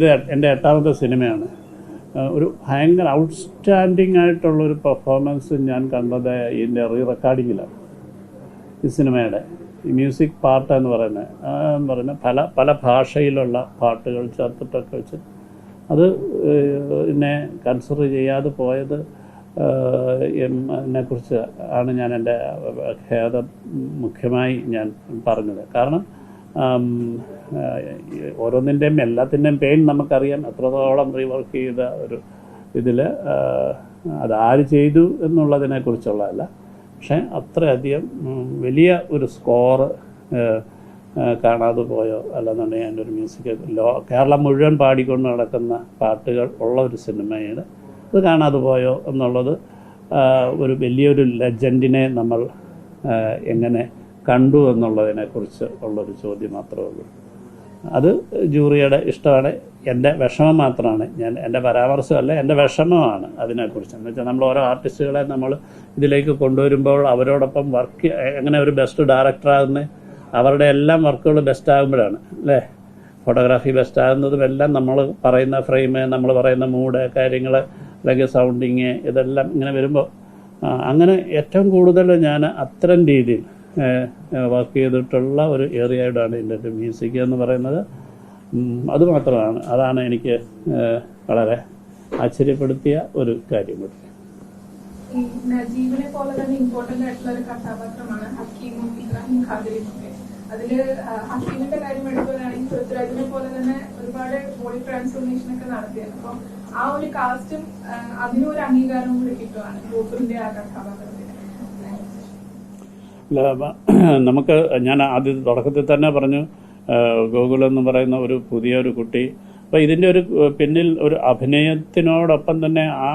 ഇത് എൻ്റെ 8ാമത്തെ സിനിമയാണ്. ഒരു ഭയങ്കര ഔട്ട്സ്റ്റാൻഡിങ് ആയിട്ടുള്ളൊരു പെർഫോമൻസ് ഞാൻ കണ്ടത് ഇതിൻ്റെ റീറെക്കോർഡിങ്ങിലാണ്. ഈ സിനിമയുടെ ഈ മ്യൂസിക് പാർട്ട് എന്ന് പറയുന്നത് പല ഭാഷയിലുള്ള പാട്ടുകൾ ചേർത്തിട്ടൊക്കെ വെച്ച് അത് എന്നെ കൺസിഡർ ചെയ്യാതെ പോയത് എന്നെക്കുറിച്ച് ആണ് ഞാൻ എൻ്റെ ഖേദം മുഖ്യമായി ഞാൻ പറഞ്ഞത്. കാരണം ഓരോന്നിൻ്റെയും എല്ലാത്തിൻ്റെയും പെയിൻ നമുക്കറിയാം. എത്രത്തോളം റീവർക്ക് ചെയ്ത ഒരു ഇതിൽ അതാര് ചെയ്തു എന്നുള്ളതിനെക്കുറിച്ചുള്ളതല്ല, പക്ഷേ അത്രയധികം വലിയ ഒരു സ്കോറ് കാണാതെ പോയോ അല്ലെന്നുണ്ടെങ്കിൽ എൻ്റെ ഒരു മ്യൂസിക് കേരളം മുഴുവൻ പാടിക്കൊണ്ട് നടക്കുന്ന പാട്ടുകൾ ഉള്ള ഒരു സിനിമയുടെ അത് കാണാതെ പോയോ എന്നുള്ളത് ഒരു വലിയൊരു ലെജൻഡിനെ നമ്മൾ എങ്ങനെ കണ്ടു എന്നുള്ളതിനെക്കുറിച്ച് ഉള്ളൊരു ചോദ്യം മാത്രമേ ഉള്ളൂ. അത് ജൂറിയുടെ ഇഷ്ടമാണ്. എൻ്റെ വിഷമം മാത്രമാണ്, എൻ്റെ പരാമർശമല്ല, എൻ്റെ വിഷമമാണ് അതിനെക്കുറിച്ച്. എന്ന് വെച്ചാൽ നമ്മൾ ഓരോ ആർട്ടിസ്റ്റുകളെ നമ്മൾ ഇതിലേക്ക് കൊണ്ടുവരുമ്പോൾ അവരോടൊപ്പം വർക്ക് എങ്ങനെ ഒരു ബെസ്റ്റ് ഡയറക്ടറാകുന്നത് അവരുടെ എല്ലാം വർക്കുകൾ ബെസ്റ്റ് ആകുമ്പോഴാണ് അല്ലേ. ഫോട്ടോഗ്രാഫി ബെസ്റ്റ് ആകുന്നതും എല്ലാം നമ്മൾ പറയുന്ന ഫ്രെയിം, നമ്മൾ പറയുന്ന മൂഡ്, കാര്യങ്ങൾ, അല്ലെങ്കിൽ സൗണ്ടിങ്, ഇതെല്ലാം ഇങ്ങനെ വരുമ്പോൾ അങ്ങനെ ഏറ്റവും കൂടുതൽ ഞാൻ അത്തരം രീതിയിൽ വർക്ക് ചെയ്തിട്ടുള്ള ഒരു ഏരിയയോടാണ് ഇതിൻ്റെ ഒരു മ്യൂസിക് എന്ന് പറയുന്നത്. അതുമാത്രമാണ്, അതാണ് എനിക്ക് വളരെ ആശ്ചര്യപ്പെടുത്തിയ ഒരു കാര്യം കൂടി. നജീബിനെ പോലെ തന്നെ ഇമ്പോർട്ടന്റ് ആയിട്ടുള്ള ഒരു കഥാപാത്രമാണ് ഹക്കീമും ഇബ്രാഹിം ഖാദിരിയും ഒക്കെ. അതില് ഹക്കീമിന്റെ കാര്യം എടുക്കുകയാണെങ്കിൽ പൃഥ്വിരാജിനെ പോലെ തന്നെ ഒരുപാട് ബോഡി ട്രാൻസ്ഫോർമേഷൻ ഒക്കെ നടത്തിയത്. അപ്പം ആ ഒരു കാസ്റ്റും അതിനും ഒരു അംഗീകാരവും കൂടി കിട്ടുവാണ് ഗോകുലിന്റെ ആ കഥാപാത്രത്തിന്. നമുക്ക് ഞാൻ ആദ്യം തുടക്കത്തിൽ തന്നെ പറഞ്ഞു, ഗോകുൽ എന്ന് പറയുന്ന ഒരു പുതിയൊരു കുട്ടി. അപ്പോൾ ഇതിൻ്റെ ഒരു പിന്നിൽ ഒരു അഭിനയത്തിനോടൊപ്പം തന്നെ ആ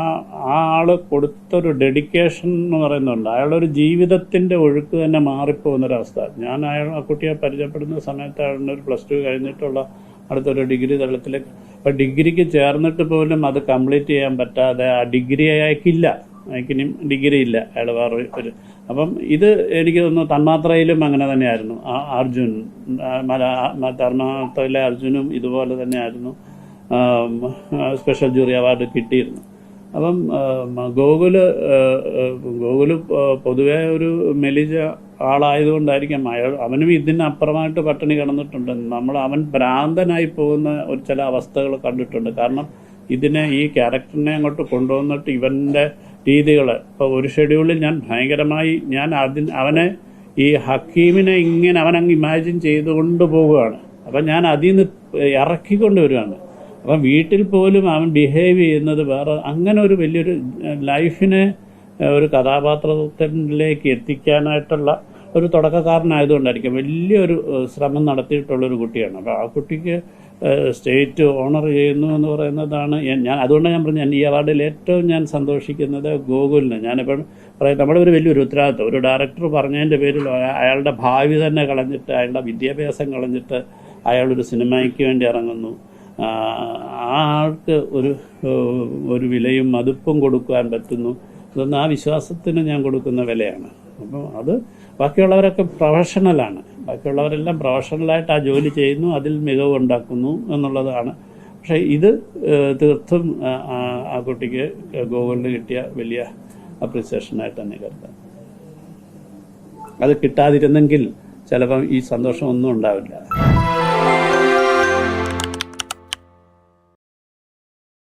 ആൾ കൊടുത്തൊരു ഡെഡിക്കേഷൻ എന്ന് പറയുന്നുണ്ട്. അയാളുടെ ഒരു ജീവിതത്തിൻ്റെ ഒഴുക്ക് തന്നെ മാറിപ്പോകുന്നൊരവസ്ഥ. ഞാൻ ആ കുട്ടിയെ പരിചയപ്പെടുന്ന സമയത്ത് അയാളുടെ ഒരു +2 കഴിഞ്ഞിട്ടുള്ള അടുത്തൊരു ഡിഗ്രി തലത്തിലേക്ക്, അപ്പോൾ ഡിഗ്രിക്ക് ചേർന്നിട്ട് പോലും അത് കംപ്ലീറ്റ് ചെയ്യാൻ പറ്റാതെ ആ ഡിഗ്രി അയക്കില്ല, അയക്കിനും ഡിഗ്രി ഇല്ല, അയാൾ വേറെ ഒരു. അപ്പം ഇത് എനിക്ക് തോന്നുന്നു തന്മാത്രയിലും അങ്ങനെ തന്നെയായിരുന്നു. അർജുൻ, തന്മാത്രയിലെ അർജുനും ഇതുപോലെ തന്നെയായിരുന്നു, സ്പെഷ്യൽ ജൂറി അവാർഡ് കിട്ടിയിരുന്നു. അപ്പം ഗോകുല് പൊതുവെ ഒരു മെലിജ ആളായതുകൊണ്ടായിരിക്കാം അവനും ഇതിനപ്പുറമായിട്ട് പട്ടിണി കിടന്നിട്ടുണ്ട്. അവൻ ഭ്രാന്തനായി പോകുന്ന ഒരു ചില അവസ്ഥകൾ കണ്ടിട്ടുണ്ട്. കാരണം ഈ ക്യാരക്ടറിനെ അങ്ങോട്ട് കൊണ്ടുവന്നിട്ട് ഇവൻ്റെ രീതികൾ, ഇപ്പോൾ ഒരു ഷെഡ്യൂളിൽ ഞാൻ ഭയങ്കരമായി അവനെ ഈ ഹക്കീമിനെ ഇങ്ങനെ അവനങ്ങ് ഇമാജിൻ ചെയ്തുകൊണ്ട് പോവുകയാണ്. അപ്പം ഞാൻ അതിൽ നിന്ന് ഇറക്കിക്കൊണ്ട് വരികയാണ്. അപ്പം വീട്ടിൽ പോലും അവൻ ബിഹേവ് ചെയ്യുന്നത് വേറെ, അങ്ങനെ ഒരു വലിയൊരു ലൈഫിനെ ഒരു കഥാപാത്രത്തിലേക്ക് എത്തിക്കാനായിട്ടുള്ള ഒരു തുടക്കക്കാരനായതുകൊണ്ടായിരിക്കും വലിയൊരു ശ്രമം നടത്തിയിട്ടുള്ളൊരു കുട്ടിയാണ്. അപ്പോൾ ആ കുട്ടിക്ക് സ്റ്റേറ്റ് ഓണർ ചെയ്യുന്നു എന്ന് പറയുന്നതാണ് അതുകൊണ്ടാണ് ഞാൻ പറഞ്ഞത്, ഈ അവാർഡിൽ ഏറ്റവും ഞാൻ സന്തോഷിക്കുന്നത് ഗോകുലിന്. ഞാനിപ്പം പറയാം, നമ്മുടെ ഒരു വലിയൊരു ഉത്തരവാദിത്വം, ഒരു ഡയറക്ടർ പറഞ്ഞതിൻ്റെ പേരിൽ അയാളുടെ ഭാവി തന്നെ കളഞ്ഞിട്ട്, അയാളുടെ വിദ്യാഭ്യാസം കളഞ്ഞിട്ട് അയാളൊരു സിനിമയ്ക്ക് വേണ്ടി ഇറങ്ങുന്നു. ആ ആൾക്ക് ഒരു വിലയും മതിപ്പും കൊടുക്കാൻ പറ്റുന്നു. ഇതൊന്നും ആ വിശ്വാസത്തിന് ഞാൻ കൊടുക്കുന്ന വിലയാണ്. അപ്പം അത് ബാക്കിയുള്ളവരൊക്കെ പ്രൊഫഷണലാണ്, ബാക്കിയുള്ളവരെല്ലാം പ്രൊഫഷണലായിട്ട് ആ ജോലി ചെയ്യുന്നു, അതിൽ മികവുണ്ടാക്കുന്നു എന്നുള്ളതാണ്. പക്ഷേ ഇത് തീർത്തും ആ കുട്ടിക്ക് ഗോകുലിന് കിട്ടിയ വലിയ അപ്രിസിയേഷനായിട്ട് തന്നെ കരുതാം. അത് കിട്ടാതിരുന്നെങ്കിൽ ചിലപ്പം ഈ സന്തോഷം ഒന്നും ഉണ്ടാവില്ല.